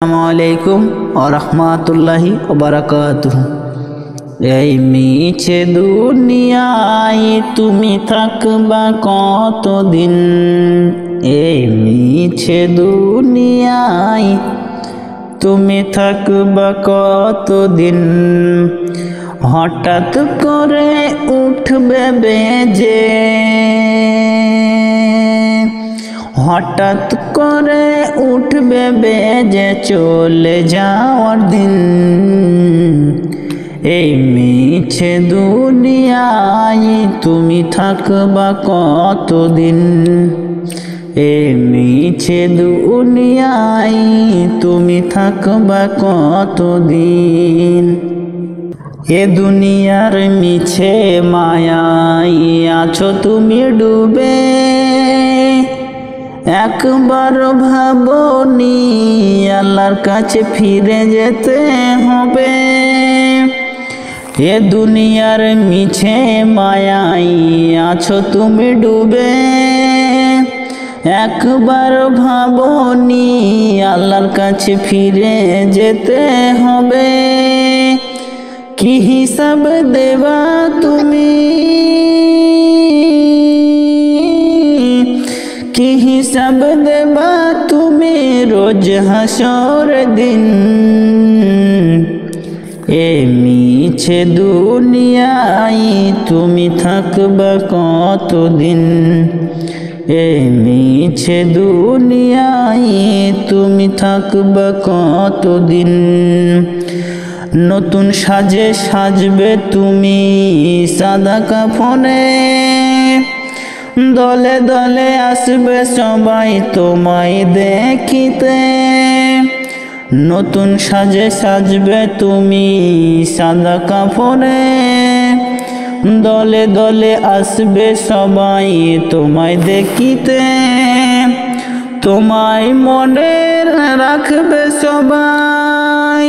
আসসালামুআলাইকুম ওরহমাতুল্লাহি ওবারাকাতুহু। এই মিছে দুনিয়ায় তুমি থাকবা কতদিন? এই মিছে দুনিয়ায় তুমি থাকবা কতদিন? হঠাৎ করে উঠবে বেজে, হঠাৎ করে উঠবে বেজে চলে যাওয়ার দিন। এই মিছে দুনিয়ায় তুমি থাকবা কতদিন? এই মিছে দুনিয়ায় তুমি থাকবা কতদিন? এ দুনিয়ার মিছে মায়ায় আছো তুমি ডুবে, একবার ভাবনি আল্লাহর কাছে ফিরে যেতে হবে। এ দুনিয়ার মিছে মায়ায় আছো তুমি ডুবে, একবার ভাবনি আল্লাহর কাছে ফিরে যেতে হবে। কি হিসাব দেবা তুমি, কি হিসাব দেবা তুমি রোজ হাসর দিন? এ মিছে দুনিয়ায় তুমি থাকবা কতদিন? এ মিছে দুনিয়ায় তুমি থাকবা কতদিন? নতুন সাজে সাজবে তুমি সাদা কাফনে, দলে দলে আসবে সবাই তোমায় দেখিতে। নতুন সাজে সাজবে তুমি সাদা কাফনে, দলে দলে আসবে সবাই তোমায় দেখিতে। তোমায় মনে রাখবে সবাই,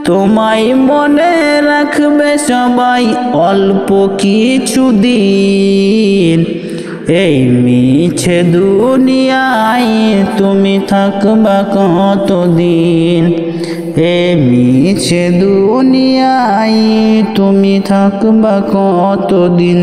তোমায় মনে রাখবে সবাই অল্প কিছু দিন। এই মিছে দুনিয়ায় তুমি থাকবা কতদিন? এই মিছে দুনিয়ায় তুমি থাকবা কতদিন?